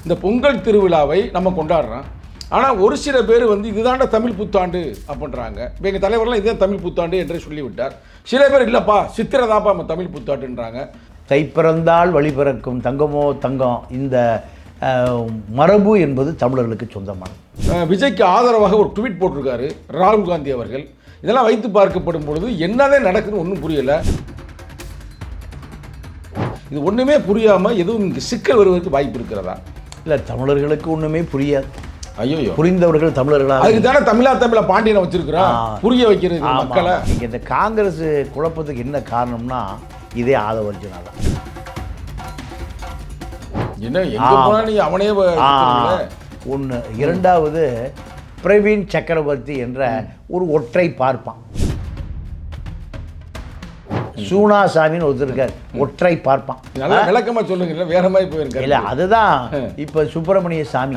இந்த பொங்கல் திருவிழாவை நம்ம கொண்டாடுறோம். ஆனால் ஒரு சில பேர் வந்து இதுதாண்ட தமிழ் புத்தாண்டு அப்படின்றாங்க. இப்போ எங்கள் தலைவரெலாம் இதுதான் தமிழ் புத்தாண்டு என்றே சொல்லிவிட்டார். சில பேர் இல்லைப்பா சித்திரதாப்பா நம்ம தமிழ் புத்தாண்டுன்றாங்க. தை பிறந்தால் வழி பிறக்கும் தங்கமோ தங்கம், இந்த மரபு என்பது தமிழர்களுக்கு சொந்தமானது. விஜய்க்கு ஆதரவாக ஒரு ட்வீட் போட்டிருக்காரு ராகுல் காந்தி அவர்கள். இதெல்லாம் வைத்து பார்க்கப்படும் பொழுது என்னதான் நடக்குதுன்னு ஒன்றும் புரியலை. இது ஒன்றுமே புரியாமல் எதுவும் இங்கே சிக்கல் வருவதற்கு வாய்ப்பு இருக்கிறதா? இல்லை, தமிழர்களுக்கு ஒன்றுமே புரியாது. ஐயோ, புரிந்தவர்கள் தமிழர்களாக. அதுக்கு தானே தமிழ பாண்டியனை வச்சிருக்கிறோம், புரிய வைக்கிறது மக்களை. நீங்கள் இந்த காங்கிரஸ் குழப்பத்துக்கு என்ன காரணம்னா இதே ஆதவர்ஜனா தான். என்ன எங்க போனா நீ அவனே ஒன்று. இரண்டாவது, பிரவீன் சக்கரவர்த்தி என்ற ஒரு ஒற்றை பார்ப்பான். சூனாசாமின்னு ஒருத்தர் இருக்கார், ஒற்றை பார்ப்பான். நல்லா விளக்கமா சொல்லுங்க, வேற மாதிரி போயிருக்காரு. இல்லை, அதுதான் இப்போ சுப்பிரமணிய சாமி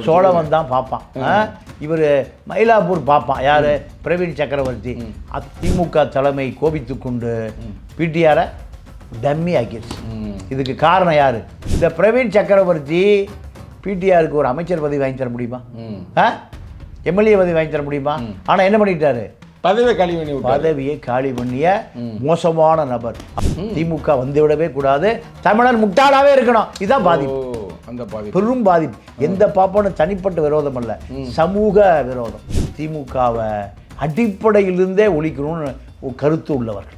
சோழவன் தான் பார்ப்பான். இவர் மயிலாப்பூர் பார்ப்பான். யார்? பிரவீன் சக்கரவர்த்தி. திமுக தலைமை கோபித்து கொண்டு பிடிஆரை டம்மி ஆக்கிடுச்சு. இதுக்கு காரணம் யார்? இந்த பிரவீன் சக்கரவர்த்தி பிடிஆருக்கு ஒரு அமைச்சர் பதவி வாங்கி தர முடியுமா? எம்எல்ஏ பதவி வாங்கி தர முடியுமா? ஆனால் என்ன பண்ணிட்டாரு? பதவியை காலி பண்ணிய மோசமான நபர். திமுக வந்துவிடவே கூடாது, தமிழன் முட்டாளாவே இருக்கணும். இதுதான் பாதிப்பு. அந்த பாதிப்பு பெரும் பாதிப்பு. எந்த பாப்பானும் தனிப்பட்ட விரோதம் அல்ல, சமூக விரோதம். திமுகவை அடிப்படையிலிருந்தே ஒழிக்கணும்னு கருத்து உள்ளவர்கள்.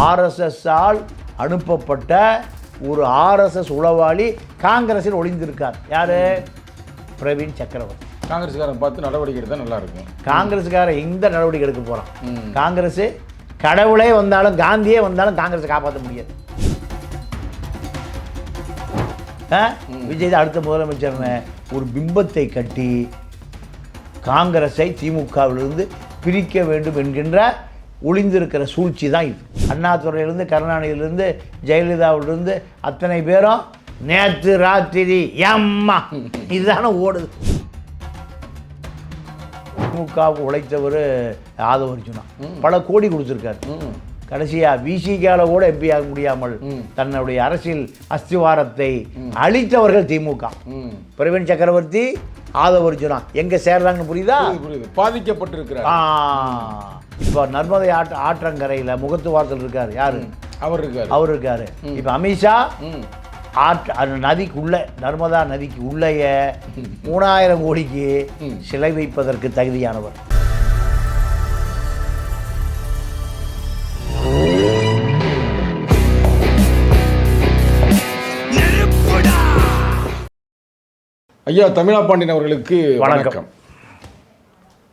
ஆர்எஸ்எஸ்ஸால் அனுப்பப்பட்ட ஒரு ஆர்எஸ்எஸ் உளவாளி காங்கிரஸில் ஒளிந்திருக்கார். யாரு? பிரவீன் சக்கரவர்த்தி. காங்கிரஸ்காரன் பார்த்து நடவடிக்கை எடுத்தால் நல்லா இருக்கும். காங்கிரஸ்காரன் எந்த நடவடிக்கை எடுக்க போகிறான்? காங்கிரஸ் கடவுளே வந்தாலும் காந்தியே வந்தாலும் காங்கிரஸை காப்பாற்ற முடியாது. விஜய் தான் அடுத்த முதலமைச்சர்னு ஒரு பிம்பத்தை கட்டி காங்கிரஸை திமுகவிலிருந்து பிரிக்க வேண்டும் என்கின்ற ஒளிந்திருக்கிற சூழ்ச்சி தான் இது. அண்ணாதுரையிலிருந்து, கருணாநிதியிலிருந்து, ஜெயலலிதாவிலிருந்து அத்தனை பேரும் நேற்று ராத்திரி எம்மா இதுதானே ஓடுது. திமுகவுக்கு உழைத்தவர் ஆதவர்ஜுனா பல கோடி கொடுத்துருக்காரு. கடைசியாக விசிகாவில் கூட எம்பி ஆக முடியாமல் தன்னுடைய அரசியல் அஸ்திவாரத்தை அளித்தவர்கள் திமுக. பிரவீன் சக்கரவர்த்தி, ஆதவர்ஜுனா எங்கே சேர்றாங்கன்னு புரியுதா? பாதிக்கப்பட்டிருக்கிறார். இப்போ நர்மதை ஆற்றங்கரையில் முகத்துவாரத்தில் இருக்கார். யாரு? அவர் இருக்காரு. இப்போ அமித்ஷா நதிக்குள்ள, நர்மதா நதிக்கு உள்ளேய 3000 கோடிக்கு சிலை வைப்பதற்கு தகுதியானவர். ஐயா தமிழா பாண்டியன் அவர்களுக்கு வணக்கம்.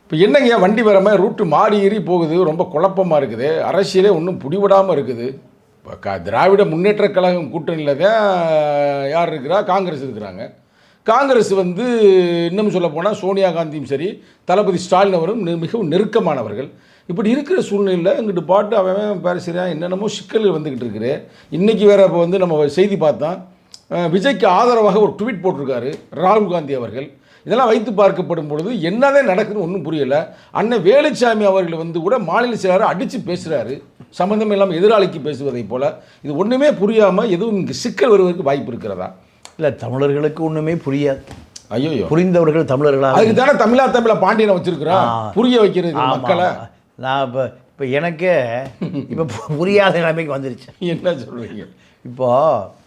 இப்போ என்னங்க வண்டி வர மாதிரி ரூட்டு மாறி ஏறி போகுது, ரொம்ப குழப்பமாக இருக்குது, அரசியலே ஒன்றும் பிடிபடாமல் இருக்குது. இப்போ திராவிட முன்னேற்ற கழகம் கூட்டணியில் தான் யார் இருக்கிறா? காங்கிரஸ் இருக்கிறாங்க. காங்கிரஸ் வந்து இன்னும் சொல்ல போனால் சோனியா காந்தியும் சரி, தளபதி ஸ்டாலின் அவரும் மிகவும் நெருக்கமானவர்கள். இப்படி இருக்கிற சூழ்நிலையில் இங்கிட்டு பாட்டு அவன் பேசுகிறான், என்னென்னமோ சிக்கல்கள் வந்துக்கிட்டு இருக்குது. இன்றைக்கி வேறு இப்போ வந்து நம்ம செய்தி பார்த்தோம், விஜய்க்கு ஆதரவாக ஒரு ட்வீட் போட்டிருக்காரு ராகுல் காந்தி அவர்கள். இதெல்லாம் வைத்து பார்க்கப்படும் பொழுது என்னதான் நடக்குதுன்னு ஒன்றும் புரியலை. அண்ணன் வேலுச்சாமி அவர்கள் வந்து கூட மாநில செயலரை அடித்து பேசுகிறாரு, சம்மந்தம் இல்லாமல் எதிராளிக்கு பேசுவதை போல். இது ஒன்றுமே புரியாமல் எதுவும் இங்கே சிக்கல் வருவதற்கு வாய்ப்பு இருக்கிறதா? இல்லை, தமிழர்களுக்கு ஒன்றுமே புரியாது. ஐயோ, புரிந்தவர்கள் தமிழர்களாக. அதுக்கு தானே தமிழ பாண்டியனை வச்சிருக்கிறோம், புரிய வைக்கிறது மக்களை. நான் இப்போ எனக்கே இப்போ புரியாத நிலைமைக்கு வந்துருச்சு. என்ன சொல்கிறீங்க? இப்போது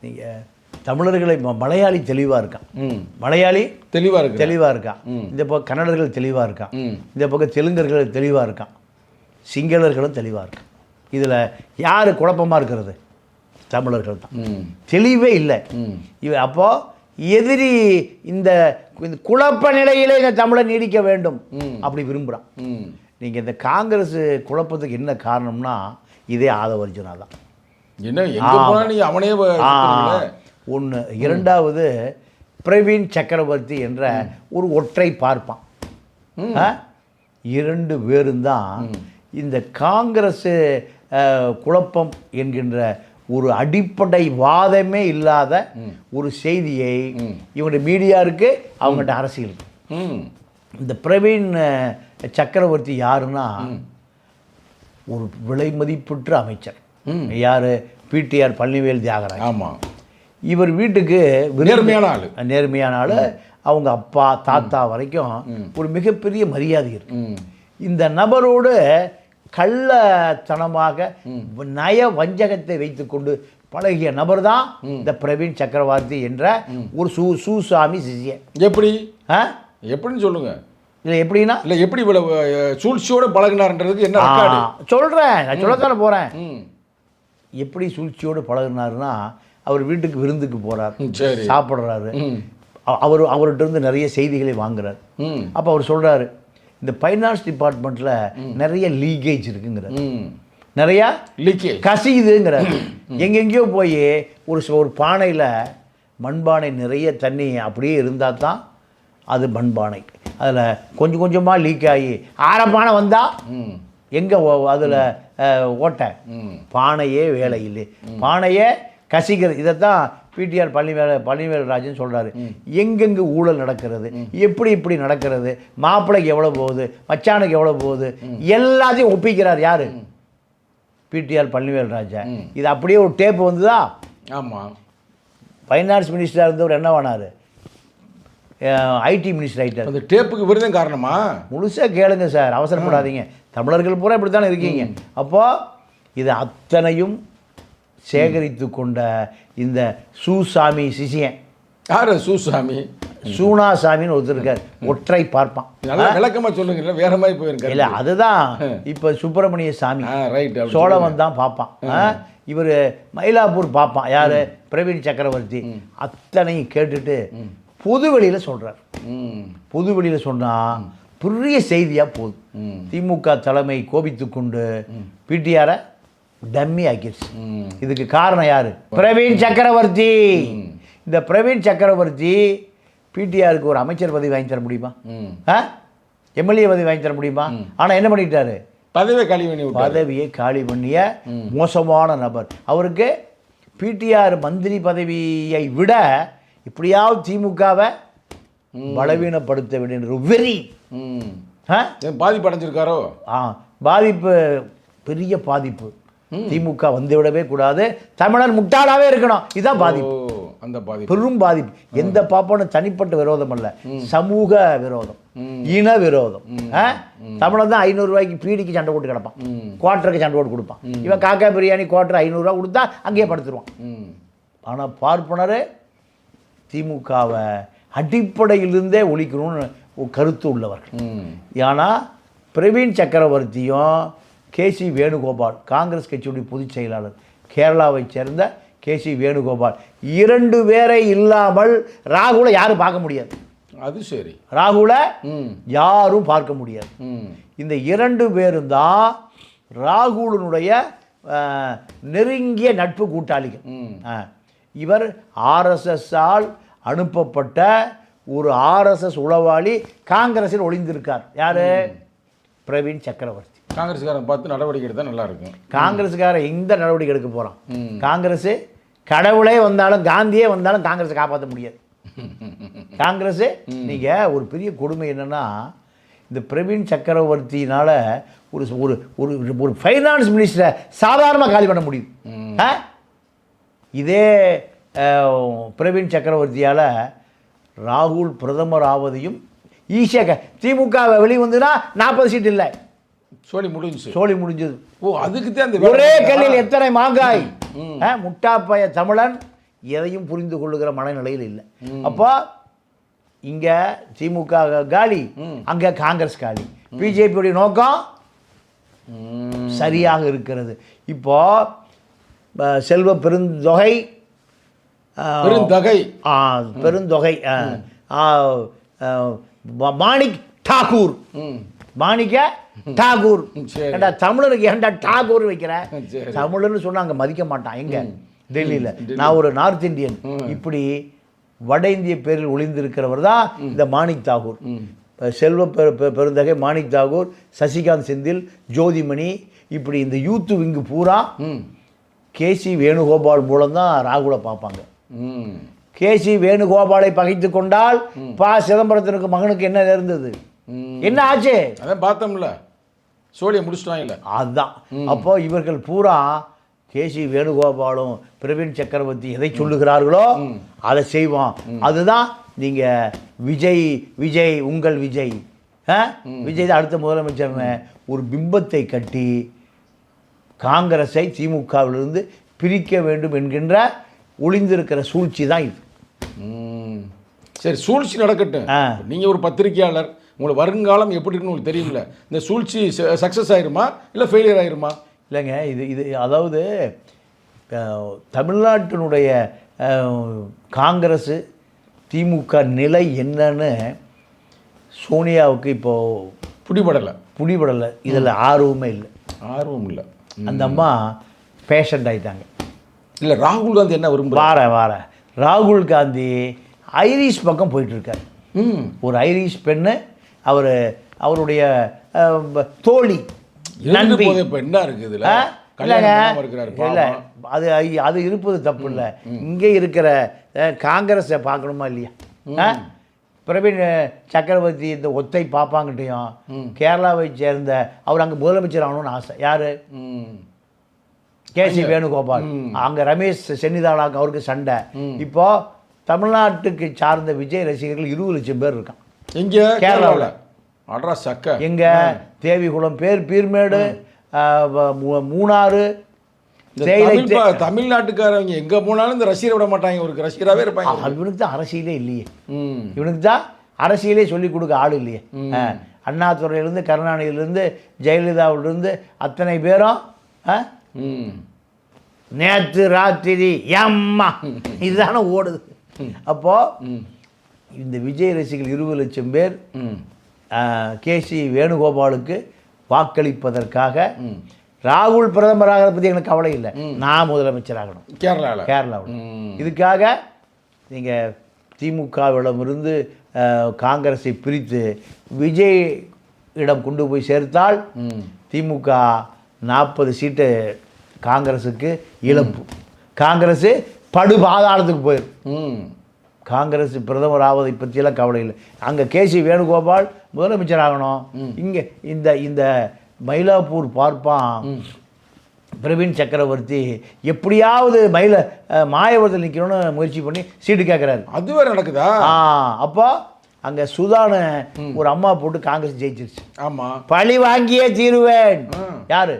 நீங்கள் தமிழர்களை மலையாளி தெளிவாக இருக்கான், மலையாளி தெளிவாக இருக்கான், இந்த பக்கம் கன்னடர்கள் தெளிவாக இருக்கான், இந்த பக்கம் தெலுங்கர்கள் தெளிவாக இருக்கான், சிங்களர்களும் தெளிவாக இருக்கான். இதில் யார் குழப்பமாக இருக்கிறது? தமிழர்கள் தான். தெளிவே இல்லை. அப்போது எதிரி இந்த குழப்ப நிலையிலே இந்த தமிழை நீடிக்க வேண்டும் அப்படி விரும்புகிறான். நீங்கள் இந்த காங்கிரஸ் குழப்பத்துக்கு என்ன காரணம்னா இதே ஆதவர்ஜனா தான். அவனே ஒன்று. இரண்டாவது, பிரவீன் சக்கரவர்த்தி என்ற ஒரு ஒற்றை பார்ப்பான். 2 பேரும் தான் இந்த காங்கிரஸ் குழப்பம் என்கின்ற ஒரு அடிப்படை வாதமே இல்லாத ஒரு செய்தியை இவங்க மீடியா இருக்கு, அவங்ககிட்ட அரசியல் இருக்கு. இந்த பிரவீன் சக்கரவர்த்தி யாருன்னா ஒரு விலை மதிப்புற்ற அமைச்சர். யாரு? பிடிஆர் பழனிவேல் தியாகராஜ். ஆமாம். இவர் வீட்டுக்கு நேர்மையான ஆள். அவங்க அப்பா தாத்தா வரைக்கும் ஒரு மிகப்பெரிய மரியாதை இருக்கு. இந்த நபரோடு கள்ளத்தனமாக நய வஞ்சகத்தை வைத்துக்கொண்டு பழகிய நபர் தான் இந்த பிரவீன் சக்கரவர்த்தி என்ற ஒரு சூசாமி சிஷியன். எப்படின்னு சொல்லுங்க. இல்லை எப்படின்னா இல்லை எப்படி சூழ்ச்சியோடு பழகினார்ன்றதுக்கு என்ன சொல்கிறேன், நான் சொல்லத்தானே போகிறேன். எப்படி சூழ்ச்சியோடு பழகினாருன்னா, அவர் வீட்டுக்கு விருந்துக்கு போகிறார், சாப்பிட்றாரு, அவர்கிட்ட இருந்து நிறைய செய்திகளை வாங்குறாரு. அப்போ அவர் சொல்கிறாரு, இந்த ஃபைனான்ஸ் டிபார்ட்மெண்ட்டில் நிறைய லீக்கேஜ் இருக்குங்கிறார், நிறையா லீக்கேஜ் கசியுதுங்கிறார். எங்கெங்கேயோ போய் ஒரு பானையில் மண்பானை நிறைய தண்ணி அப்படியே இருந்தால் தான் அது மண்பானை. அதில் கொஞ்சம் கொஞ்சமாக லீக் ஆகி பானை வந்தால் எங்கே அதில் ஓட்டை, பானையே வேலை இல்லை, பானையே கசிக்கிறது. இதைத்தான் பிடிஆர் பழனிவேல்ராஜன் சொல்கிறாரு. எங்கெங்கே ஊழல் நடக்கிறது, எப்படி நடக்கிறது, மாப்பிள்ளைக்கு எவ்வளோ போகுது, மச்சானுக்கு எவ்வளோ போகுது, எல்லாத்தையும் ஒப்பிக்கிறார். யார்? பிடிஆர் பழனிவேல்ராஜா. இது அப்படியே ஒரு டேப்பு வந்துதா? ஆமாம். ஃபைனான்ஸ் மினிஸ்டராக இருந்தவர் என்ன பண்ணார்? ஐடி மினிஸ்டர் ஆகிட்டார். அந்த டேப்புக்கு விருதும் காரணமா? முழுசாக கேளுங்க சார், அவசரப்படாதீங்க. தமிழர்கள் பூரா இப்படி தானே இருக்கீங்க. அப்போது இது அத்தனையும் சேகரித்து கொண்ட இந்த சூசாமி சிஷியன். யார் சூசாமி? சூனாசாமின்னு ஒருத்தர் இருக்கார், ஒற்றை பார்ப்பான். நல்லா விளக்கமாக சொல்லுங்க, வேற மாதிரி போயிருக்காரு. இல்லை, அதுதான் இப்போ சுப்பிரமணிய சாமி சோழவன் தான் பார்ப்பான். இவர் மயிலாப்பூர் பார்ப்பான். யார்? பிரவீன் சக்கரவர்த்தி. அத்தனையும் கேட்டுட்டு பொதுவெளியில் சொல்கிறார். பொதுவெளியில் சொன்னால் பெரிய செய்தியாக போகுது. திமுக தலைமை கோபித்து கொண்டு பிடிஆரை டம்மி ஆக்கிடுச்சு. இதுக்கு காரணம் யார்? பிரவீன் சக்கரவர்த்தி. இந்த பிரவீன் சக்கரவர்த்தி பிடிஆருக்கு ஒரு அமைச்சர் பதவி வாங்கி தர முடியுமா? எம்எல்ஏ பதவி வாங்கி தர முடியுமா? ஆனால் என்ன பண்ணிட்டாரு? பதவியை காலி பண்ணிய மோசமான நபர். அவருக்கு பிடிஆர் மந்திரி பதவியை விட இப்படியாவது திமுகவை பலவீனப்படுத்த வேண்டிய வெறி பாதிப்பு அடைஞ்சிருக்காரோ? பாதிப்பு, பெரிய பாதிப்பு. திமுக வந்துவிடவே கூடாது, தமிழர் முட்டாளாவே இருக்கணும். இதுதான் பாதிப்பு. அந்த பாதிப்பு பெரும் பாதிப்பு. எந்த பாப்பானும் தனிப்பட்ட விரோதம் அல்ல, சமூக விரோதம், இன விரோதம். தமிழன் தான் 500 ரூபாய்க்கு பீடிக்கு சண்டை போட்டு கிடப்பான், குவார்ட்டருக்கு சண்டை போட்டு கொடுப்பான். இவன் காக்கா பிரியாணி குவார்ட்டர் 500 ரூபா கொடுத்தா அங்கேயே படுத்துருவான். ஆனால் பார்ப்பனர் திமுகவை அடிப்படையிலிருந்தே ஒழிக்கணும்னு கருத்து உள்ளவர்கள். ஆனால் பிரவீன் சக்கரவர்த்தியும் கேசி வேணுகோபால், காங்கிரஸ் கட்சியுடைய பொதுச் செயலாளர், கேரளாவை சேர்ந்த கேசி வேணுகோபால், 2 பேரை இல்லாமல் ராகுலை யாரும் பார்க்க முடியாது. அது சரி, ராகுலை யாரும் பார்க்க முடியாது. இந்த 2 பேரும் தான் ராகுலனுடைய நெருங்கிய நட்பு கூட்டாளிகள். இவர் ஆர்எஸ்எஸ்ஸால் அனுப்பப்பட்ட ஒரு ஆர்எஸ்எஸ் உளவாளி காங்கிரஸில் ஒளிந்திருக்கார். யார்? பிரவீன் சக்கரவர்த்தி. காங்கிரஸ்காரன் பார்த்து நடவடிக்கை எடுத்தால் நல்லா இருக்கும். காங்கிரஸ்காரன் எந்த நடவடிக்கை எடுக்க போகிறான்? காங்கிரஸ் கடவுளே வந்தாலும் காந்தியே வந்தாலும் காங்கிரஸை காப்பாற்ற முடியாது. காங்கிரஸ் நீங்கள் ஒரு பெரிய கொடுமை என்னென்னா, இந்த பிரவீன் சக்கரவர்த்தினால ஒரு ஒரு ஒரு ஃபைனான்ஸ் மினிஸ்டரை சாதாரணமாக காலி பண்ண முடியும். இதே பிரவீன் சக்கரவர்த்தியால் ராகுல் பிரதமர் ஆவதையும் ஈஸியாக, திமுக வெளியே வந்துன்னா 40 சீட் இல்லை, சோழி முடிஞ்சது. ஓ, அதுக்கு தான் அந்த ஒரே கல்லில் எத்தனை மாங்காய். முட்டாப்பைய தமிழன் எதையும் புரிந்து கொள்ளுகிற மனநிலையில் இல்லை. அப்போ இங்கே திமுக காலி, அங்கே காங்கிரஸ் காலி. பிஜேபியுடைய நோக்கம் சரியாக இருக்கிறது. இப்போ செல்வ பெருந்தொகை மாணிக் டாகூர், மாணிக்க டாகூர். ஏண்டா தமிழருக்கு ஏண்டா டாகூர் வைக்கிற? தமிழர்னு சொன்னா அங்கே மதிக்க மாட்டான். எங்க டெல்லியில் நான் ஒரு நார்த் இந்தியன். இப்படி வட இந்திய பேரில் ஒளிந்திருக்கிறவர் தான் இந்த மாணிக் தாகூர். செல்வ பெருந்தகை மாணிக் தாகூர், சசிகாந்த் செந்தில், ஜோதிமணி, இப்படி இந்த யூத்து விங்கு பூரா கேசி வேணுகோபால் மூலம்தான் ராகுலை பார்ப்பாங்க. கேசி வேணுகோபாலை பகைத்து கொண்டால் சிதம்பரத்திற்கு மகனுக்கு என்ன இருந்தது, என்ன ஆச்சு? அதான் பார்த்தோம்ல, சோழியை முடிச்சிட்டாங்க. அதுதான். அப்போ இவர்கள் பூரா கேசி வேணுகோபாலும் பிரவீன் சக்கரவர்த்தி எதை சொல்லுகிறார்களோ அதை செய்வோம். அதுதான் நீங்கள் விஜய் உங்கள் விஜய் விஜய் தான் அடுத்த முதலமைச்சர்னு ஒரு பிம்பத்தை கட்டி காங்கிரஸை திமுகவிலிருந்து பிரிக்க வேண்டும் என்கின்ற ஒளிந்திருக்கிற சூழ்ச்சி தான் இது. சரி, சூழ்ச்சி நடக்கட்டும். நீங்கள் ஒரு பத்திரிகையாளர், உங்களுக்கு வருங்காலம் எப்படி இருக்குன்னு உங்களுக்கு தெரியுமில்ல. இந்த சூழ்ச்சி சக்ஸஸ் ஆயிருமா இல்லை ஃபெயிலியர் ஆயிருமா? இல்லைங்க, இது அதாவது தமிழ்நாட்டினுடைய காங்கிரஸ் திமுக நிலை என்னன்னு சோனியாவுக்கு இப்போது பிடிபடலை. இதில் ஆர்வம் இல்லை. அந்த அம்மா பேஷண்ட் ஆகிட்டாங்க. இல்லை, ராகுல் காந்தி என்ன வார ராகுல் காந்தி ஐரிஷ் பக்கம் போயிட்டுருக்கார். ஒரு ஐரிஷ் பெண்ணு அவருடைய தோழி நண்பி. இப்போ என்ன இருக்குது இதில்? இல்லை, அது இருப்பது தப்பு இல்லை. இங்கே இருக்கிற காங்கிரஸை பார்க்கணுமா இல்லையா? பிரவீன் சக்கரவர்த்தி இந்த ஒத்தை பாப்பாங்கிட்டையும் கேரளாவை சேர்ந்த அவர் அங்கே முதலமைச்சர் ஆகணும்னு ஆசை. யார்? கேசி வேணுகோபால். அங்கே ரமேஷ் சென்னிதாளாக்கு அவருக்கு சண்டை. இப்போ தமிழ்நாட்டுக்கு சார்ந்த விஜய் ரசிகர்கள் 20 லட்சம் பேர் இருக்கான். இங்கே கேரளாவில் எங்கே தேவிகுளம், பீர்மேடு, மூணாறு, தமிழ்நாட்டுக்காரங்க எங்கே போனாலும் இந்த ரசிகரை விட மாட்டாங்க. ஒரு ரசிகராகவே இருப்பாங்க. இவனுக்கு தான் அரசியலே இல்லையே. இவனுக்கு தான் அரசியலே சொல்லிக் கொடுக்க ஆள் இல்லையே. அண்ணாதுரையிலேருந்து கருணாநிதியிலேருந்து ஜெயலலிதாவிலிருந்து அத்தனை பேரும் நேற்று ராத்திரி எம்மா இதுதானே ஓடுது. அப்போது இந்த விஜய் ரசிகர்கள் 20 லட்சம் பேர் கேசி வேணுகோபாலுக்கு வாக்களிப்பதற்காக ராகுல் பிரதமராக பற்றி எனக்கு கவலை இல்லை. நான் முதலமைச்சராகணும் கேரளாவில். இதுக்காக நீங்கள் திமுகவிடமிருந்து காங்கிரஸை பிரித்து விஜய் இடம் கொண்டு போய் சேர்த்தால் திமுக 40 சீட்டு காங்கிரஸுக்கு இழப்பு. காங்கிரஸ் படுபாதாளத்துக்கு போயிடும். காங்கிரஸ் பிரதமர் ஆவதை பற்றியெல்லாம் கவலை இல்லை. அங்கே கேசி வேணுகோபால் முதலமைச்சர் ஆகணும். இங்கே இந்த மயிலாப்பூர் பார்ப்பான் பிரவீன் சக்கரவர்த்தி எப்படியாவது மாயவரத்தில் நிற்கணும்னு முயற்சி பண்ணி சீட்டு கேட்குறாரு. அது வேறு நடக்குதா? அப்போ அங்கே சுதான ஒரு அம்மா போட்டு காங்கிரஸ் ஜெயிச்சிருச்சு. ஆமாம், பழி வாங்கியே தீருவேன். யார்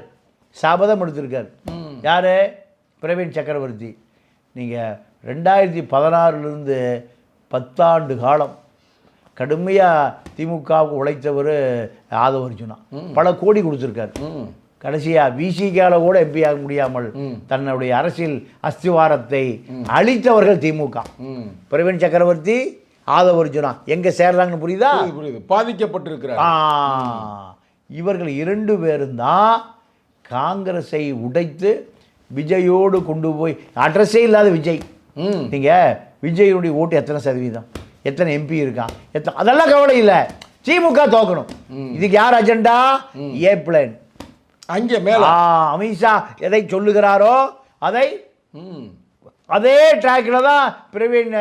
சபதம் எடுத்திருக்காரு? யார்? பிரவீன் சக்கரவர்த்தி. நீங்கள் 2016 10 ஆண்டு காலம் கடுமையாக திமுகவுக்கு உழைத்தவர் ஆதவ அர்ஜுனா. பல கோடி கொடுத்துருக்காரு. கடைசியாக விசிகால கூட எம்பி ஆக முடியாமல் தன்னுடைய அரசியல் அஸ்திவாரத்தை அழித்தவர்கள் திமுக. பிரவீன் சக்கரவர்த்தி, ஆதவ அர்ஜுனா எங்கே சேர்றாங்கன்னு புரியுதா? பாதிக்கப்பட்டிருக்கிறார். இவர்கள் 2 பேரும் தான் காங்கிரஸை உடைத்து விஜயோடு கொண்டு போய் அட்ரஸே இல்லாத விஜய். நீங்கள் விஜயுடைய ஓட்டு எத்தனை சதவீதம், எத்தனை எம்பி இருக்கான், அதெல்லாம் கவலை இல்லை. திமுக தோக்கணும். இதுக்கு யார் அஜெண்டா? ஏ பிளான். அங்கே மேல அமித்ஷா எதை சொல்லுகிறாரோ அதே ட்ராக்கில் தான் பிரவீன்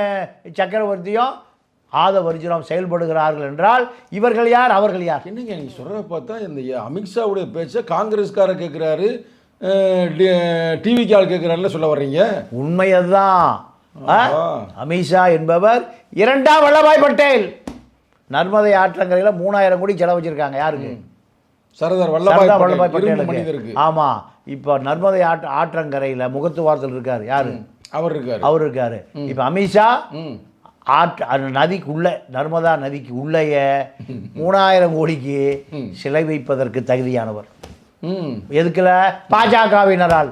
சக்கரவர்த்தியும் ஆதவ அர்ஜுனம் செயல்படுகிறார்கள் என்றால் இவர்கள் யார், அவர்கள் யார்? என்னங்க நீங்கள் சொல்கிறத பார்த்தா இந்த அமித்ஷாவுடைய பேச்சை காங்கிரஸ்காரர் கேட்குறாரு, டிவிக்கு ஆள் கேட்குறாருல சொல்ல வர்றீங்க? உண்மை அதுதான். அமித்ஷா என்பவர் 2ஆம் வல்லபாய் பட்டேல். நர்மதை ஆற்றங்கரையில் 3000 கோடி செலவு வச்சிருக்காங்க. யாருக்கு? சர்தார் வல்லபாய் பட்டேலுக்கு. ஆமாம். இப்போ நர்மதை ஆற்றங்கரையில் முகத்துவாரத்தில் இருக்கார். யாரு? அவர் இருக்காரு. இப்போ அமித்ஷா நதிக்கு உள்ள, நர்மதா நதிக்கு உள்ளேயே 3000 கோடிக்கு சிலை வைப்பதற்கு தகுதியானவர். எதுக்குல? பாஜகவினரால்.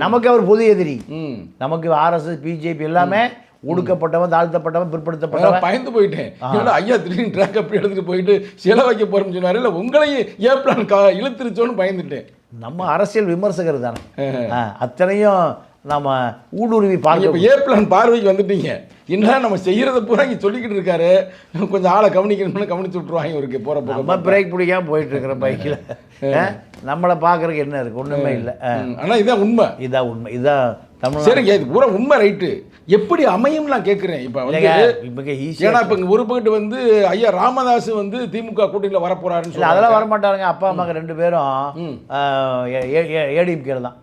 நமக்கு அவர் பொது எதிரி. நமக்கு RSS பிஜேபி எல்லாமே ஒடுக்கப்பட்டவன், தாழ்த்தப்பட்டவன், பிற்படுத்தப்பட்டவன். பயந்து போயிட்டேன். ஐயா திடீர்னு ட்ராக் அப்படி எடுத்துட்டு போயிட்டு சிலை வைக்க போறோம்னு சொன்னாரு. இல்லை உங்களையும் ஏப்ளான் இழுத்துருச்சோன்னு பயந்துட்டேன். நம்ம அரசியல் விமர்சகர் தானே, அத்தனையும் நம்ம ஊடுருவி பார்க்க. ஏப்ளான் பார்வைக்கு வந்துட்டீங்க. என்ன நம்ம செய்யறத பூரா இங்கே சொல்லிக்கிட்டு இருக்காரு, கொஞ்சம் ஆளை கவனிக்கணும்னு கவனிச்சு விட்டுருவாங்க. இவருக்கு போகிறப்ப நம்ம பிரேக் பிடிக்காம போயிட்டு இருக்கிற பைக்கில் நம்மளை பார்க்குறதுக்கு என்ன இருக்குது? ஒன்றுமே இல்லை. ஆனால் இதான் உண்மை. இதான் தமிழ். சரிங்க, இது பூரா உண்மை. ரைட்டு. எப்படி அமையும் நான் கேட்குறேன். இப்போ ஏன்னா இப்போ இங்கே ஒரு பக்கத்து வந்து ஐயா ராமதாஸ் வந்து திமுக கூட்டணியில் வரப்போறாருன்னு சொல்லி. அதெல்லாம் வரமாட்டாருங்க. அப்பா அம்மாங்க 2 பேரும் ஏடிஎம்கேல தான்.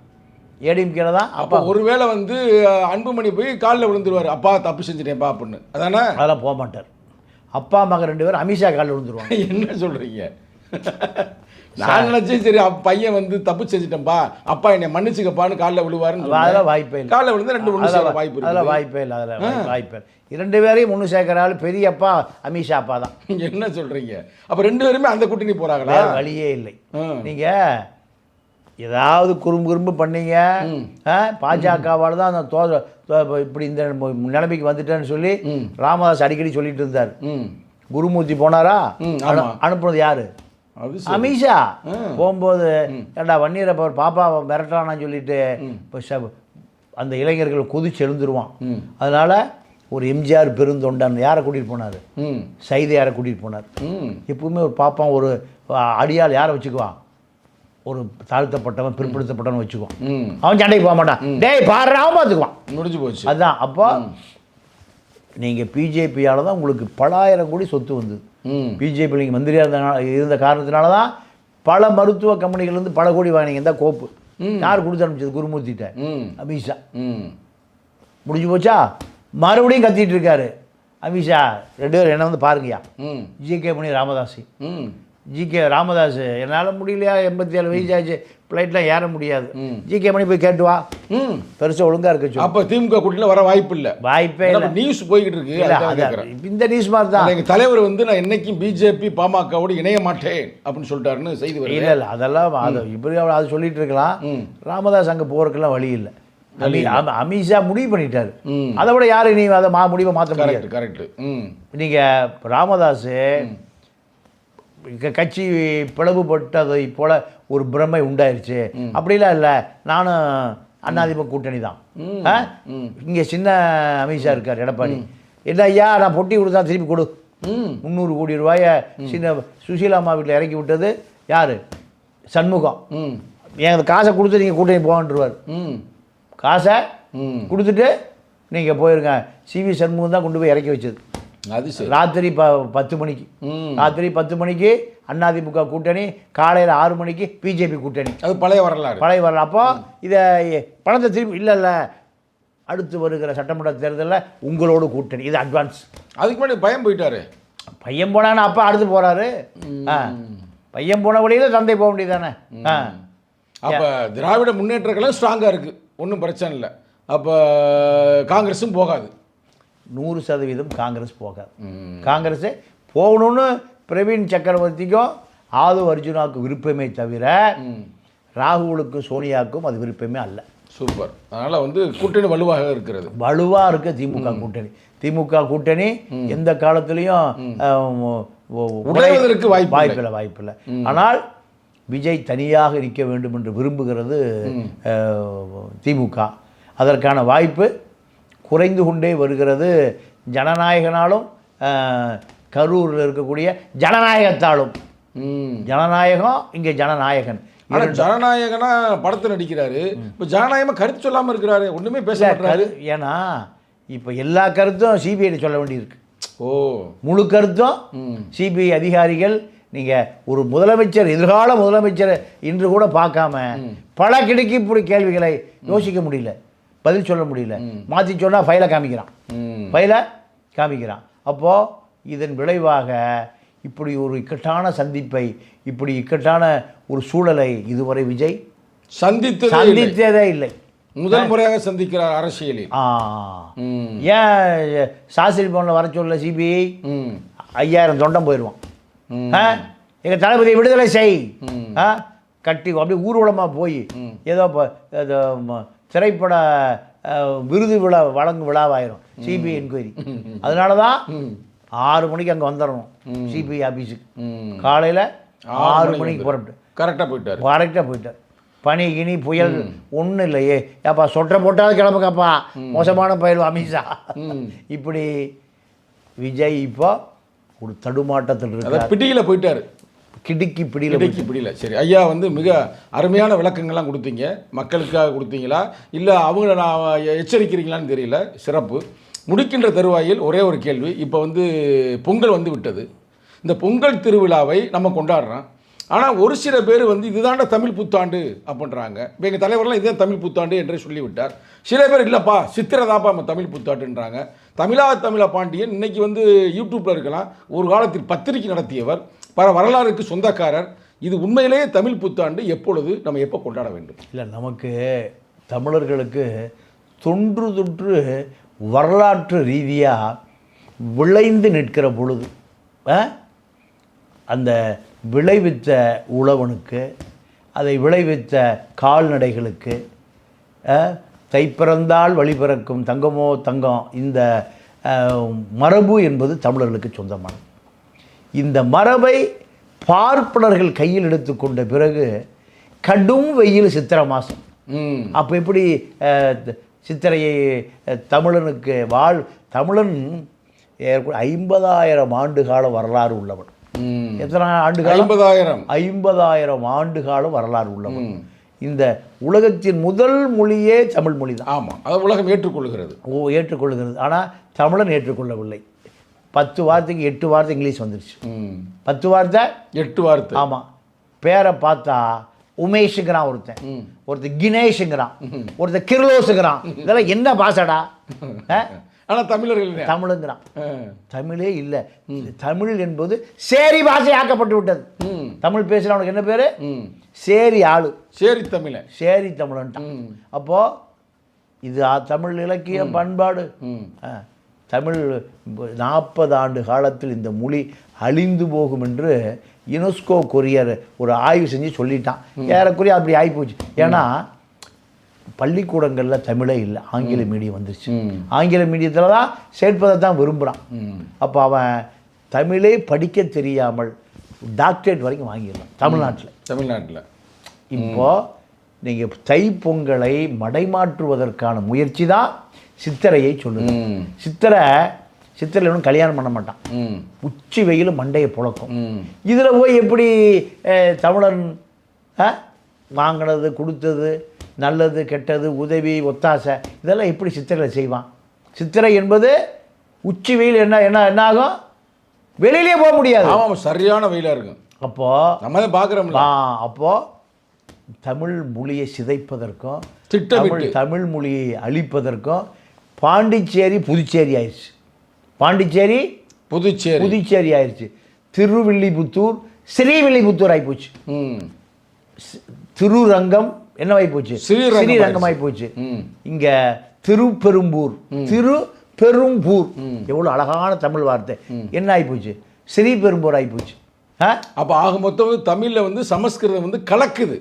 ஏடிஎம்கேல தான். அப்போ ஒருவேளை வந்து அன்புமணி போய் காலில் விழுந்துருவார், அப்பா தப்பு செஞ்சுட்டேன்ப்பா அப்படின்னு, அதானே? அதெல்லாம் போக மாட்டார். அப்பா மகன் 2 பேரும் அமித்ஷா காலில் விழுந்துருவாங்க. என்ன சொல்கிறீங்க? நான் நினச்சேன் சரி பையன் வந்து தப்பு செஞ்சுட்டேன்ப்பா, அப்பா என்னை மன்னிச்சுக்கப்பான்னு காலில் விழுவாருன்னு. அதெல்லாம் வாய்ப்பே இல்லை. காலில் விழுந்து 2 ஒன்று சேர்க்க வாய்ப்பு இல்லை. அதெல்லாம் வாய்ப்பே இல்லை. அதில் வாய்ப்பே இல்லை. 2 பேரையும் ஒன்று சேர்க்குறாள் பெரியப்பா அமித்ஷா அப்பா தான். என்ன சொல்கிறீங்க? அப்போ 2 பேருமே அந்த கூட்டணி போகிறாங்களா? வழியே இல்லை. நீங்கள் ஏதாவது குறும்பு பண்ணீங்க, பாஜகவால் தான் அந்த இப்படி இந்த நிலைமைக்கு வந்துட்டேன்னு சொல்லி ராமதாஸ் அடிக்கடி சொல்லிட்டு இருந்தார். குருமூர்த்தி போனாரா? அனுப்புனது யாரு? அமித்ஷா. போகும்போது ஏண்டா வன்னியரை பாப்பாவை மிரட்டானான்னு சொல்லிட்டு இப்போ அந்த இளைஞர்கள் கொதிச்சு எழுந்துருவான். அதனால ஒரு எம்ஜிஆர் பெருந்தொண்டன் யாரை கூட்டிகிட்டு போனார்? சைதை யாரை கூட்டிகிட்டு போனார்? எப்பவுமே ஒரு பாப்பான் ஒரு அடியால் யாரை வச்சுக்குவான்? ஒரு தாழ்த்தப்பட்டவன் பிற்படுத்தப்பட்டவன் வச்சுக்குவான். அவன் சண்டைக்கு போக மாட்டான். டேய் பாடுறாவும் பார்த்துக்குவான். முடிஞ்சு போச்சு. அதுதான். அப்போ நீங்கள் பிஜேபியால் தான் உங்களுக்கு பலாயிரம் கோடி சொத்து வந்தது. பிஜேபி நீங்கள் மந்திரியாக இருந்த காரணத்தினால தான் பல மருத்துவ கம்பெனிகள்லேருந்து பல கோடி வாங்கினீங்க. இந்த கோப்பு யார் கொடுத்து அனுப்பிச்சது? குருமூர்த்திட்ட அமித்ஷா. முடிஞ்சு போச்சா? மறுபடியும் கத்திட்டு இருக்காரு அமித்ஷா. 2 பேரும் என்ன வந்து பாருங்கய்யா. ஜிகே மணி ராமதாஸ். ஜிகே ராமதாஸ் என்னால் முடியலையா, 87 வயசாச்சு, ஃப்ளைட்லாம் ஏற முடியாது. ஜிகே மணி போய் கேட்டு வா, பெருசாக ஒழுங்காக இருக்கு. அப்போ திமுக கூட்டணியில் வர வாய்ப்பு இல்லை. வாய்ப்பே இல்லை. நியூஸ் போய்கிட்டு இருக்கு. இந்த நியூஸ் மாதிரி தான் எங்கள் தலைவர் வந்து நான் என்னைக்கும் பிஜேபி பாமகவோடு இணைய மாட்டேன் அப்படின்னு சொல்லிட்டாருன்னு செய்தி வருது. இல்லை இல்லை, அதெல்லாம் இப்படி அது சொல்லிட்டு இருக்கலாம். ராமதாஸ் அங்கே போகிறதுக்கெல்லாம் வழி இல்லை. அமித்ஷா முடிவு பண்ணிட்டாரு. அதை விட யாரு நீ அதை முடிவை மாற்ற முடியாது. கரெக்ட். நீங்கள் ராமதாஸ் கட்சி பிளவுபட்டதை போல ஒரு பிரமை உண்டாயிருச்சு அப்படிலாம் இல்லை. நானும் அதிமுக கூட்டணி தான். இங்கே சின்ன அமித்ஷா இருக்கார் எடப்பாடி. என்ன ஐயா நான் பொட்டி கொடுத்தா திருப்பி கொடு. 300 கோடி ரூபாயை சின்ன சுசீலாமா வீட்டில் இறக்கி விட்டது யார்? சண்முகம். எங்களுக்கு காசை கொடுத்து நீங்கள் கூட்டணி போகன்றுவார். காசை கொடுத்துட்டு நீங்கள் போயிருங்க. சிவி சண்முகம் தான் கொண்டு போய் இறக்கி வச்சது. அது ராத்திரி 10 மணிக்கு. ராத்திரி 10 மணிக்கு அதிமுக கூட்டணி, காலையில் 6 மணிக்கு பிஜேபி கூட்டணி. அது பழைய வரலாறு. அப்போ இதை பணத்தை திருப்பி இல்லை அடுத்து வருகிற சட்டமன்ற தேர்தலில் உங்களோட கூட்டணி. இது அட்வான்ஸ். அதுக்கு முன்னாடி பையன் போயிட்டாரு. பையன் போனாங்கன்னா அப்போ அடுத்து போகிறாரு. பையன் போன வழியில் தந்தை போக வேண்டியதானே. அப்போ திராவிட முன்னேற்றங்களும் ஸ்ட்ராங்காக இருக்குது, ஒன்றும் பிரச்சனை இல்லை. அப்போ காங்கிரஸும் போகாது. 100% காங்கிரஸ் போகாது. காங்கிரஸே போகணும்னு பிரவீன் சக்கரவர்த்திக்கும் ஆதவ் அர்ஜுனாவுக்கு விருப்பமே தவிர ராகுலுக்கும் சோனியாவுக்கும் அது விருப்பமே அல்ல. சூப்பர். அதனால் வந்து கூட்டணி வலுவாக இருக்கிறது. வலுவாக இருக்க திமுக கூட்டணி. திமுக கூட்டணி எந்த காலத்துலேயும் உடைவதற்கு வாய்ப்பில்லை. ஆனால் விஜய் தனியாக நிற்க வேண்டும் என்று விரும்புகிறது திமுக. அதற்கான வாய்ப்பு குறைந்து கொண்டே வருகிறது. ஜனநாயகனாலும் கரூரில் இருக்கக்கூடிய ஜனநாயகத்தாலும். ஜனநாயகம் இங்கே ஜனநாயகன். ஆனால் ஜனநாயகனா படத்தில் நடிக்கிறாரு. இப்போ ஜனநாயகமாக கருத்து சொல்லாமல் இருக்கிறாரு, ஒன்றுமே பேசுகிறாரு. ஏன்னா இப்போ எல்லா கருத்தும் சிபிஐ சொல்ல வேண்டியிருக்கு. முழு கருத்தும் சிபிஐ அதிகாரிகள். நீங்கள் ஒரு முதலமைச்சர், எதிர்கால முதலமைச்சர் இன்று கூட பார்க்காம பல கிடைக்கு இப்படி கேள்விகளை யோசிக்க முடியல, பதில் சொல்ல முடியல. மாற்றி சொன்னால் ஃபைலை காமிக்கிறான். அப்போது இதன் விளைவாக இப்படி ஒரு இக்கட்டான சந்திப்பை, இப்படி இக்கட்டான ஒரு சூழலை இதுவரை விஜய் சந்தித்ததே இல்லை. முதல் முறையாக சந்திக்கிறார் அரசியலில். ஏன் சாஸ்திரி பவனில் வர சொல்ல சிபிஐ 5000 தொண்டம் போயிடுவான். எங்கள் தளபதியை விடுதலை செய் கட்டி அப்படியே ஊர்வலமாக போய் ஏதோ திரைப்பட விருது விழா வழங்கும் விழாவாயிரும் சிபிஐ என்கொயரி. அதனால தான் 6 மணிக்கு அங்கே வந்துடணும் சிபிஐ ஆஃபீஸுக்கு. காலையில் 6 மணிக்கு புறப்பட்டு கரெக்டாக போயிட்டார். பனி கினி புயல் ஒன்றும் இல்லையே. ஏப்பா சொட்டை போட்டாலும் கிளம்புக்கப்பா, மோசமான பயிர் அமித்ஷா. இப்படி விஜய் இப்போ ஒரு தடுமாட்டத்தில் இருக்கார். பிடியில் போயிட்டார். கிடுக்கி பிடியில். சரி ஐயா, வந்து மிக அருமையான விளக்கங்கள்லாம் கொடுத்தீங்க. மக்களுக்காக கொடுத்தீங்களா இல்லை அவங்கள நான் எச்சரிக்கிறீங்களான்னு தெரியல. சிறப்பு. முடிக்கின்ற தருவாயில் ஒரே ஒரு கேள்வி. இப்போ வந்து பொங்கல் வந்து விட்டது. இந்த பொங்கல் திருவிழாவை நம்ம கொண்டாடுறோம். ஆனால் ஒரு சில பேர் வந்து இதுதான்டா தமிழ் புத்தாண்டு அப்படின்றாங்க. இப்போ எங்கள் தலைவர்லாம் இதுதான் தமிழ் புத்தாண்டு என்று சொல்லிவிட்டார். சில பேர் இல்லைப்பா சித்திரை தான்ப்பா நம்ம தமிழ் புத்தாண்டுன்றாங்க. தமிழா பாண்டியன் இன்னைக்கு வந்து யூடியூப்பில் இருக்கலாம். ஒரு காலத்தில் பத்திரிகை நடத்தியவர், பல வரலாறுக்கு சொந்தக்காரர். இது உண்மையிலேயே தமிழ் புத்தாண்டு எப்பொழுது நம்ம எப்போ கொண்டாட வேண்டும்? இல்லை, நமக்கு தமிழர்களுக்கு தொன்று வரலாற்று ரீதியாக விளைந்து நிற்கிற பொழுது அந்த விளைவித்த உழவனுக்கு, அதை விளைவித்த கால்நடைகளுக்கு தைப்பிறந்தால் வழி பிறக்கும் தங்கமோ தங்கம், இந்த மரபு என்பது தமிழர்களுக்கு சொந்தமானது. இந்த மரபை பார்ப்பனர்கள் கையில் எடுத்துக்கொண்ட பிறகு கடும் வெயில் சித்திரை மாதம். அப்போ எப்படி சித்திரையை தமிழனுக்கு தமிழன் 50,000 ஆண்டு கால வரலாறு உள்ளவன். எத்தனை ஆண்டு காலம்? 50,000 ஆண்டு கால வரலாறு உள்ளவன். இந்த உலகத்தின் முதல் மொழியே தமிழ் மொழி தான். ஆமாம், அது உலகம் ஏற்றுக்கொள்கிறது. ஏற்றுக்கொள்கிறது. ஆனால் தமிழன் ஏற்றுக்கொள்ளவில்லை. 10 வார்த்தைக்கு 8 வார்த்தை இங்கிலீஷ் வந்துருச்சு. 10 வார்த்தை 8 வார்த்தை. ஆமாம். பேரை பார்த்தா உமேஷுங்கிறான் ஒருத்தன் கினேஷுங்கிறான், ஒருத்தன் கிர்லோஸுங்கிறான். இதெல்லாம் என்ன பாசடா? ஆனால் தமிழுங்கிறான். தமிழே இல்லை. தமிழ் என்பது சேரி பாஷை ஆக்கப்பட்டு விட்டது. தமிழ் பேசுகிறவனுக்கு என்ன பேர்? சேரி ஆளு, சேரி தமிழன்ட்டான். அப்போ இது தமிழ் இலக்கிய பண்பாடு. தமிழ் 40 ஆண்டு காலத்தில் இந்த மொழி அழிந்து போகும் என்று யுனெஸ்கோ கொரியர் ஒரு ஆய்வு செஞ்சு சொல்லிட்டான். ஏறக்குறைய அப்படி ஆகிப்போச்சு. ஏன்னா பள்ளிக்கூடங்களில் தமிழே இல்லை, ஆங்கில மீடியம் வந்துருச்சு. ஆங்கில மீடியத்தில் தான் சேர்ப்பதை தான் விரும்புகிறான். அப்போ அவன் தமிழே படிக்க தெரியாமல் டாக்டரேட் வரைக்கும் வாங்கிடலாம் தமிழ்நாட்டில். இப்போது நீங்கள் தைப்பொங்கலை மடைமாற்றுவதற்கான முயற்சி தான் சித்திரையை சொல்லுது. சித்திரையில் ஒன்றும் கல்யாணம் பண்ண மாட்டான். உச்சி வெயில் மண்டையை புழக்கும். இதில் போய் எப்படி தமிழன் வாங்கினது, கொடுத்தது, நல்லது கெட்டது, உதவி, ஒத்தாசை, இதெல்லாம் எப்படி சித்திரையில் செய்வான்? சித்திரை என்பது உச்சி வெயில். என்ன ஆகும்? வெளியிலே போக முடியாது. சரியான வெயிலாக இருக்கும். அப்போது நம்ம பார்க்குறோம். அப்போது தமிழ் மொழியை சிதைப்பதற்கும் தமிழ் மொழியை அழிப்பதற்கும் பாண்டிச்சேரி புதுச்சேரி ஆயிடுச்சு. புதுச்சேரி ஆயிடுச்சு. திருவில்லிபுத்தூர் ஸ்ரீவில்லிபுத்தூர் ஆகிப்போச்சு. திருரங்கம் என்னவாயிப்போச்சு? ஸ்ரீரங்கம் ஆகிப்போச்சு. இங்கே திருப்பெரும்பூர் எவ்வளோ அழகான தமிழ் வார்த்தை. என்ன ஆகிப்போச்சு? ஸ்ரீபெரும்பூர் ஆகிப்போச்சு. அப்போ ஆக மொத்தம் தமிழில் வந்து சமஸ்கிருதம் வந்து கலக்குது,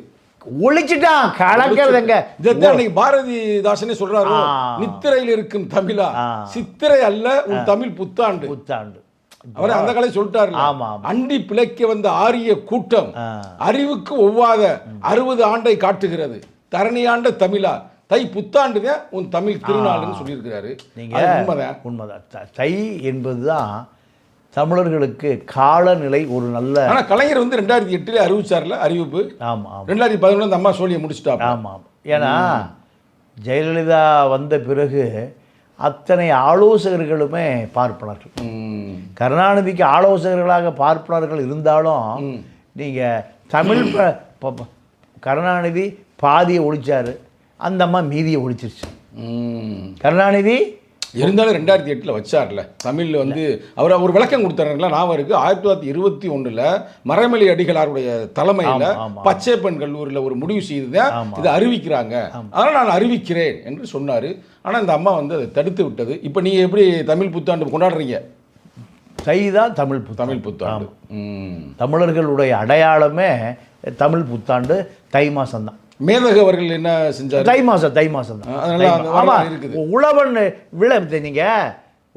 ஒழிச்சுட்டான். கலக்கிறதுங்க. இதைத்தான் பாரதிதாசனே சொல்றாரு, நித்திரையில் இருக்கும் தமிழா, சித்திரை அல்ல உன் தமிழ் புத்தாண்டு. அவர் அந்த காலை சொல்லிட்டாரு. அண்டி பிழைக்க வந்த ஆரிய கூட்டம் அறிவுக்கு ஒவ்வாத 60 ஆண்டை காட்டுகிறது. தரணியாண்ட தமிழா, தை புத்தாண்டுதான் உன் தமிழ் திருநாள்னு சொல்லியிருக்கிறாரு. உண்மைதான். தை என்பதுதான் தமிழர்களுக்கு காலநிலை ஒரு நல்ல. ஆனால் கலைஞர் வந்து 2008 அறிவிச்சார்ல அறிவிப்பு. ஆமாம். 2011 அந்த அம்மா சோழியை முடிச்சுட்டா. ஆமாம். ஏன்னா ஜெயலலிதா வந்த பிறகு அத்தனை ஆலோசகர்களுமே பார்ப்பனர்கள். கருணாநிதிக்கு ஆலோசகர்களாக பார்ப்பனர்கள் இருந்தாலும் நீங்கள் தமிழ் கருணாநிதி பாதியை ஒழிச்சார், அந்த அம்மா மீதியை ஒழிச்சிருச்சு. கருணாநிதி இருந்தாலும் 2008 வச்சார்ல தமிழில் வந்து அவர் ஒரு விளக்கம் கொடுத்தாருங்களா ஞாபகம் இருக்குது. 1921 மறைமலை அடிகளாருடைய தலைமையில் பச்சைப்பெண் கல்லூரியில் ஒரு முடிவு செய்து தான் இதை அறிவிக்கிறாங்க. அதனால் நான் அறிவிக்கிறேன் என்று சொன்னார். ஆனால் இந்த அம்மா வந்து அதை தடுத்து விட்டது. இப்போ நீங்கள் எப்படி தமிழ் புத்தாண்டு கொண்டாடுறீங்க? தை தான் தமிழ் புத்தாண்டு. தமிழர்களுடைய அடையாளமே தமிழ் புத்தாண்டு தை மாதம்தான். மேதகு அவர்கள் என்ன செஞ்சார்? தை மாதம் தான். உழவன் நீங்கள்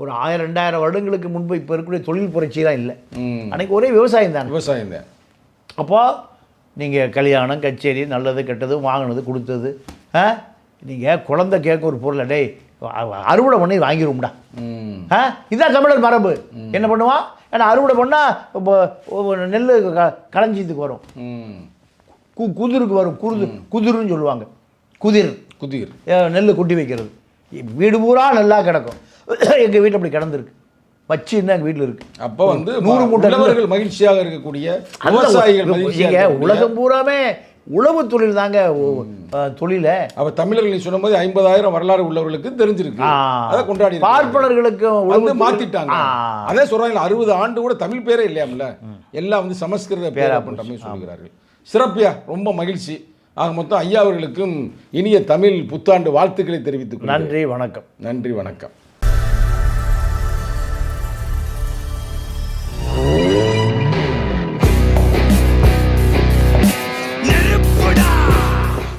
ஒரு 1000-2000 வருடங்களுக்கு முன்பு இப்போ இருக்கக்கூடிய தொழில் புரட்சியெலாம் இல்லை. அன்றைக்கி ஒரே விவசாயம் தான். அப்போது நீங்கள் கல்யாணம், கச்சேரி, நல்லது கெட்டது, வாங்கினது, கொடுத்தது. நீங்கள் குழந்தை கேட்க ஒரு பொருளை டேய் அறுவடை பண்ணி வாங்கிடுவோம்டா. இதுதான் தமிழர் மரபு. என்ன பண்ணுவான்? ஏன்னா அறுவடை பண்ணால் நெல் களஞ்சியத்துக்கு வரும், குதிருக்கு வரும். குதிர்னு சொல்லுவாங்க. குதிர் நெல் குட்டி வைக்கிறது. வீடு பூரா நெல்லாக கிடக்கும். எங்கள் வீட்டில் அப்படி கிடந்திருக்கு. வச்சுன்னு எங்கள் வீட்டில் இருக்கு. அப்போ வந்து 100 மூட்டை உழவர்கள் மகிழ்ச்சியாக இருக்கக்கூடிய விவசாயிகள் மகிழ்ச்சியாக உலகம் பூராமே உழவு தொழில் தாங்க தொழில. அப்ப தமிழர்கள் நீ சொன்ன போது 50,000 வரலாறு உள்ளவர்களுக்கு தெரிஞ்சிருக்கு, அதை கொண்டாடி பார்ப்பனர்களுக்கு வந்து மாத்திட்டாங்க. அதே சொல்றாங்க 60 ஆண்டு கூட தமிழ் பேரே இல்லையாம்ல, எல்லாம் வந்து சமஸ்கிருத பேரா பண்ற மாதிரி சொல்லுகிறார்கள். சிறப்பியா, ரொம்ப மகிழ்ச்சி. ஆக மொத்தம் ஐயா அவர்களுக்கும் இனிய தமிழ் புத்தாண்டு வாழ்த்துக்களை தெரிவித்துக் கொள்கிறேன். நன்றி, வணக்கம். நன்றி, வணக்கம்.